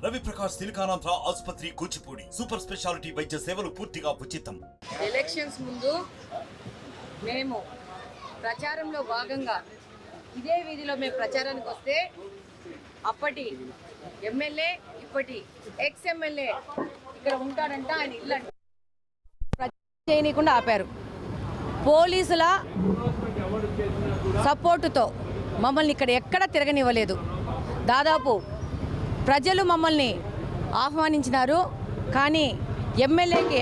రవి ప్రకాష్ సిలికానాంధ్ర ఆసుపత్రి Kuchipudi super speciality వైద్య సేవలు పూర్తిగా ఉచితం. ఎలక్షన్స్ ముందు మేము ప్రచారంలో భాగంగా ఇదే వీధిలో మేము ప్రచారానికి వస్తే అప్పటి ఎమ్మెల్యే ఇప్పటి ఎక్స్ ఎమ్మెల్యే ఇక్కడ ఉంటాడంట, ఆయన ఇల్లు చేయనీయకుండా ఆపారు. పోలీసుల సపోర్టుతో మమ్మల్ని ఇక్కడ ఎక్కడ తిరగనివ్వలేదు. దాదాపు ప్రజలు మమ్మల్ని ఆహ్వానించినారు, కానీ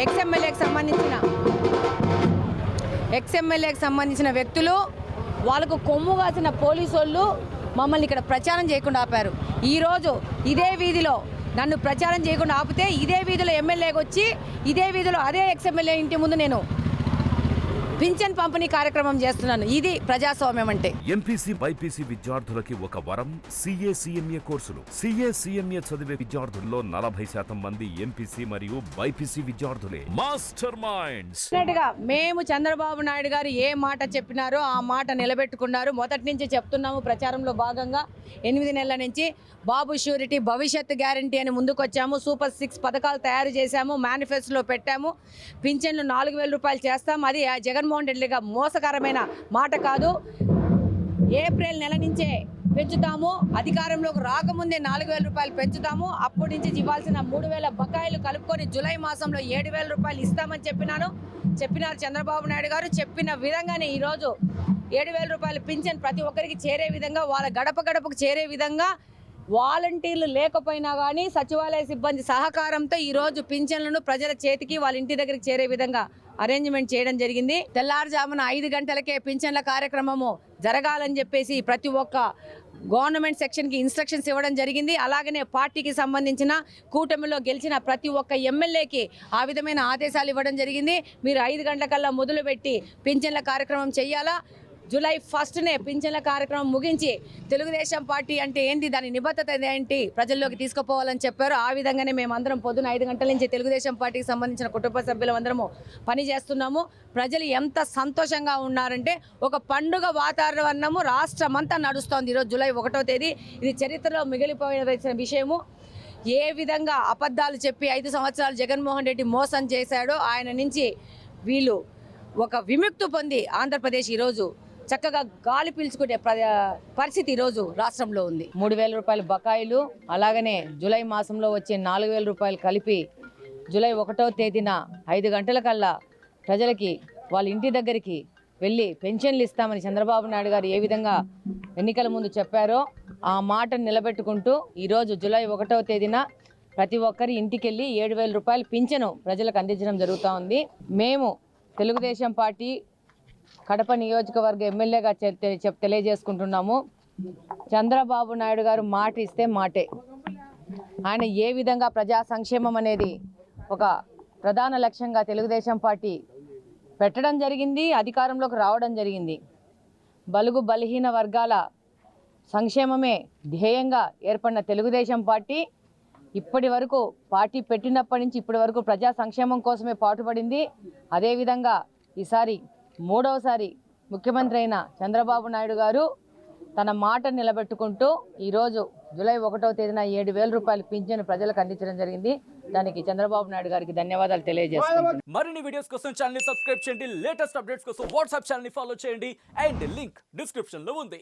ఎక్స్ ఎమ్మెల్యేకి సంబంధించిన వ్యక్తులు, వాళ్ళకు కొమ్ము కాసిన పోలీసు వాళ్ళు మమ్మల్ని ఇక్కడ ప్రచారం చేయకుండా ఆపారు. ఈరోజు ఇదే వీధిలో నన్ను ప్రచారం చేయకుండా ఆపితే ఇదే వీధిలో ఎమ్మెల్యేకి వచ్చి ఇదే వీధిలో అదే ఎక్స్ ఎమ్మెల్యే ఇంటి ముందు నేను పింఛన్ పంపిణీ కార్యక్రమం చేస్తున్నాను. ఇది ప్రజాస్వామ్యం అంటే. ఎంపీసీ బైపీసీ విద్యార్థులకి ఒక వరం CA CMA కోర్సులు. CA CMA చదివే విద్యార్థుల్లో 40% మంది ఎంపీసీ మరియు బైపీసీ విద్యార్థులే. Master minds. మేము చంద్రబాబు నాయుడు గారు ఏ మాట చెప్పినారో ఆ మాట నిలబెట్టుకున్నారు. మొదటి నుంచి చెప్తున్నాము. ప్రచారంలో భాగంగా 8 నెలల నుంచి బాబు షూరిటీ, భవిష్యత్తు గ్యారంటీ అని ముందుకొచ్చాము. సూపర్ 6 పథకాలు తయారు చేశాము, మేనిఫెస్టోలో పెట్టాము. పింఛన్లు 4,000 రూపాయలు చేస్తాము. అది జగన్మోహన్ రెడ్డి గారు మోసకరమైన మాట కాదు. ఏప్రిల్ నెల నుంచే పెంచుతాము, అధికారంలోకి రాకముందే 4,000 రూపాయలు పెంచుతాము. అప్పటి నుంచి ఇవ్వాల్సిన 3,000 బకాయిలు కలుపుకొని జూలై మాసంలో 7,000 రూపాయలు ఇస్తామని చెప్పినారు చంద్రబాబు నాయుడు గారు. చెప్పిన విధంగానే ఈరోజు 7,000 రూపాయలు పింఛన్ ప్రతి ఒక్కరికి చేరే విధంగా, వాళ్ళ గడపకు చేరే విధంగా వాలంటీర్లు లేకపోయినా కానీ సచివాలయ సిబ్బంది సహకారంతో ఈరోజు పింఛన్లను ప్రజల చేతికి వాళ్ళ ఇంటి దగ్గరికి చేరే విధంగా అరేంజ్మెంట్ చేయడం జరిగింది. తెల్లారుజామున 5 గంటలకే పింఛన్ల కార్యక్రమము జరగాలని చెప్పేసి ప్రతి ఒక్క గవర్నమెంట్ సెక్షన్కి ఇన్స్ట్రక్షన్స్ ఇవ్వడం జరిగింది. అలాగనే పార్టీకి సంబంధించిన కూటమిలో గెలిచిన ప్రతి ఒక్క ఎమ్మెల్యేకి ఆ విధమైన ఆదేశాలు ఇవ్వడం జరిగింది. మీరు 5 గంటలకల్లా మొదలుపెట్టి పింఛన్ల కార్యక్రమం చేయాలా. జూలై 1నే పింఛన్ల కార్యక్రమం ముగించి తెలుగుదేశం పార్టీ అంటే ఏంటి, దాని నిబద్ధత ఏంటి ప్రజల్లోకి తీసుకుపోవాలని చెప్పారు. ఆ విధంగానే మేమందరం పొద్దున 5 గంటల నుంచి తెలుగుదేశం పార్టీకి సంబంధించిన కుటుంబ సభ్యులందరము పనిచేస్తున్నాము. ప్రజలు ఎంత సంతోషంగా ఉన్నారంటే ఒక పండుగ వాతావరణము రాష్ట్రమంతా నడుస్తోంది. ఈరోజు జూలై 1వ తేదీ. ఇది చరిత్రలో మిగిలిపోయిన విషయము. ఏ విధంగా అబద్ధాలు చెప్పి 5 సంవత్సరాలు జగన్మోహన్ రెడ్డి మోసం చేశాడో ఆయన నుంచి వీళ్ళు ఒక విముక్తి పొంది ఆంధ్రప్రదేశ్ ఈరోజు చక్కగా గాలి పీల్చుకునే పరిస్థితి ఈరోజు రాష్ట్రంలో ఉంది. 3,000 రూపాయల బకాయిలు, అలాగనే జూలై మాసంలో వచ్చే 4,000 రూపాయలు కలిపి జూలై 1వ తేదీన 5 గంటల కల్లా ప్రజలకి వాళ్ళ ఇంటి దగ్గరికి వెళ్ళి పెన్షన్లు ఇస్తామని చంద్రబాబు నాయుడు గారు ఏ విధంగా ఎన్నికల ముందు చెప్పారో ఆ మాటను నిలబెట్టుకుంటూ ఈరోజు జూలై 1వ తేదీన ప్రతి ఒక్కరి ఇంటికి వెళ్ళి 7,000 రూపాయలు పింఛను ప్రజలకు అందించడం జరుగుతూ ఉంది. మేము తెలుగుదేశం పార్టీ కడప నియోజకవర్గ ఎమ్మెల్యేగా తెలియజేసుకుంటున్నాము. చంద్రబాబు నాయుడు గారు మాట ఇస్తే మాటే. ఆయన ఏ విధంగా ప్రజా సంక్షేమం అనేది ఒక ప్రధాన లక్ష్యంగా తెలుగుదేశం పార్టీ పెట్టడం జరిగింది, అధికారంలోకి రావడం జరిగింది. బలుగు బలహీన వర్గాల సంక్షేమమే ధ్యేయంగా ఏర్పడిన తెలుగుదేశం పార్టీ ఇప్పటి వరకు పార్టీ పెట్టినప్పటి నుంచి ఇప్పటి వరకు ప్రజా సంక్షేమం కోసమే పాటుపడింది. అదేవిధంగా ఈసారి 3వసారి ముఖ్యమంత్రి అయిన చంద్రబాబు నాయుడు గారు తన మాట నిలబెట్టుకుంటూ ఈరోజు జూలై 1వ తేదీన 7,000 రూపాయలు పింఛను ప్రజలకు అందించడం జరిగింది. దానికి చంద్రబాబు నాయుడు గారికి ధన్యవాదాలు తెలియజేస్తున్నాను. మరిన్ని వీడియోస్ కోసం ఛానల్ ని సబ్స్క్రైబ్ చేయండి. లేటెస్ట్ అప్డేట్స్ కోసం వాట్సాప్ ఛానల్ ని ఫాలో చేయండి. అండ్ లింక్ డిస్క్రిప్షన్ లో ఉంది.